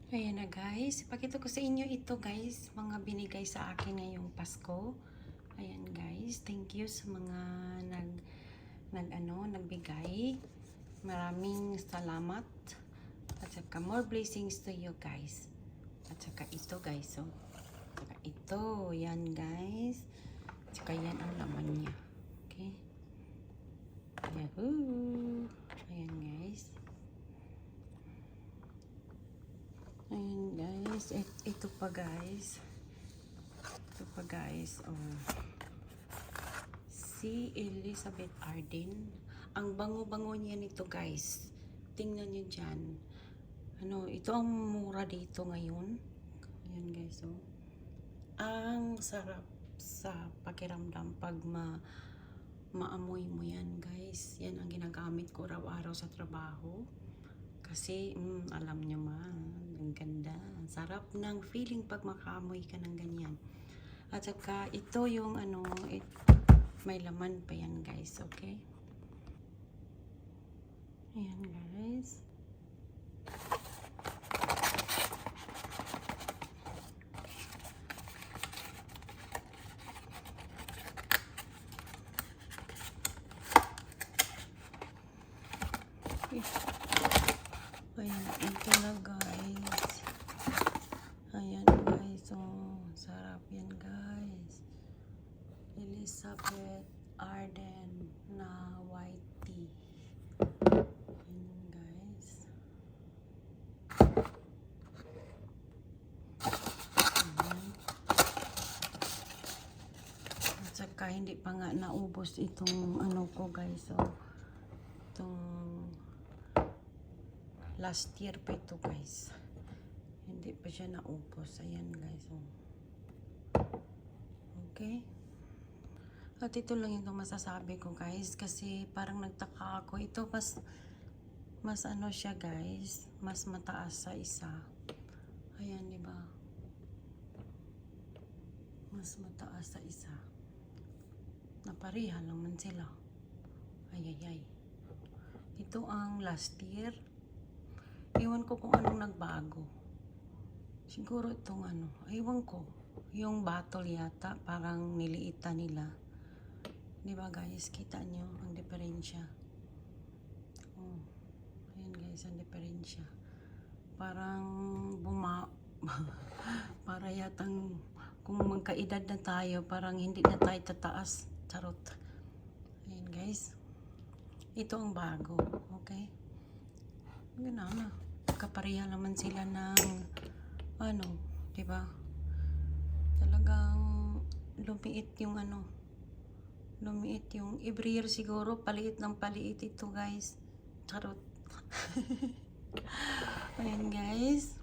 Ayan na guys, ipakita ko sa inyo ito guys, mga binigay sa akin ngayong Pasko. Ayan guys, thank you sa mga nagbigay. Maraming salamat. At saka more blessings to you guys. At saka ito guys, so. At saka ito, yan guys. At saka yan ang laman niya. Okay? Yahoo! Ayan guys. Ayan guys, ito pa guys. Ito pa guys, oh. Si Elizabeth Arden. Ang bango-bango niya nito guys. Tingnan niyo dyan. Ito ang mura dito ngayon. Ayan guys, oh. Ang sarap sa pakiramdam pag maamoy mo yan guys. Yan ang ginagamit ko araw-araw sa trabaho. Kasi, alam nyo ang ganda. Ang sarap ng feeling pag makaamoy ka ng ganyan. At saka, ito yung may laman pa yan guys, okay? Ayan guys. Ayan, ito na guys. Ayan guys, oh, sarap yan guys. Elizabeth Arden na white tea. Ayan guys. Ayan. At saka hindi pa nga naubos itong ko guys, oh. Itong last year pa ito guys. Hindi pa siya naubos. Ayan guys, oh. Okay. At ito lang yung masasabi ko guys. Kasi parang nagtaka ako. Ito mas siya guys. Mas mataas sa isa. Ayan, diba? Mas mataas sa isa. Naparihan lang man sila. Ay. Ito ang last year. Iwan ko kung anong nagbago. Siguro itong ewan ko. Yung bottle yata, parang niliita nila. Diba guys, kita nyo ang diferensya. Oh, ayan guys, ang diferensya. Parang para yatang kung magkaedad na tayo, parang hindi na tayo tataas. Charot. Ayan guys. Ito ang bago. Okay? Ganun na. Kapareha naman sila ng diba? Talagang lumiit yung lumiit yung every year siguro paliit ng paliit ito guys. Charot. Ayan guys.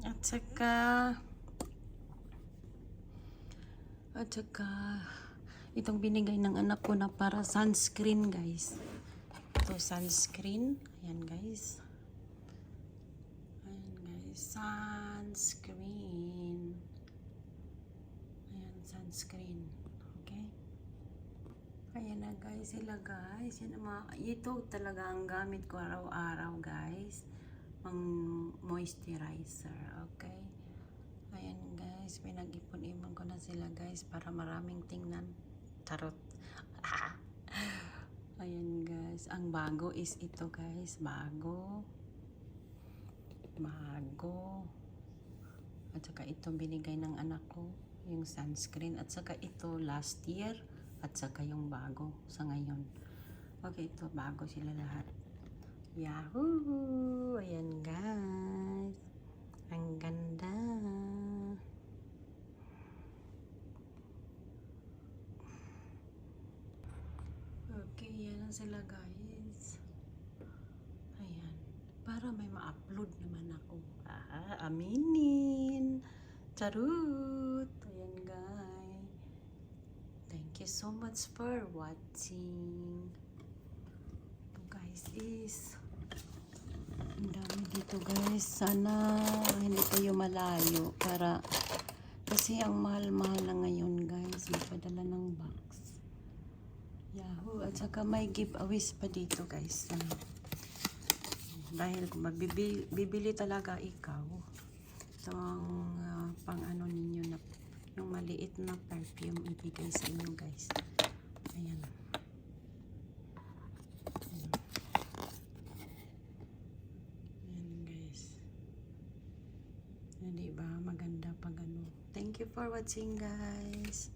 At saka itong binigay ng anak ko na para sunscreen guys. Ito sunscreen. Ayan guys. Sunscreen. Ayan, sunscreen. Okay? Ayan na guys, sila guys. Ito talaga ang gamit ko araw-araw guys. Pang moisturizer. Okay? Ayan guys, pinag-ipon-ipon ko na sila guys para maraming tingnan. Tarot. Ayan guys, ang bago is ito guys. Bago. At saka ito binigay ng anak ko, yung sunscreen. At saka ito last year. At saka yung bago sa ngayon. Okay, ito bago sila lahat. Yahoo! Ayan guys. Ang ganda. Okay, yan lang sila guys. Ayan. Para may ma-upload naman ako. Aminin. Charot. Ayan guys. Thank you so much for watching. Ito guys is ang dami dito guys. Sana hindi kayo malayo kasi ang mahal-mahal na ngayon guys. Magpadala ng box. Yahoo! At saka may giveaways pa dito guys. Dahil kung bibili talaga ikaw, ito ang pang ano ninyo na yung maliit na perfume ibigay sa inyo guys. Ayan. Ayan guys. Diba? Maganda pag ano. Thank you for watching guys.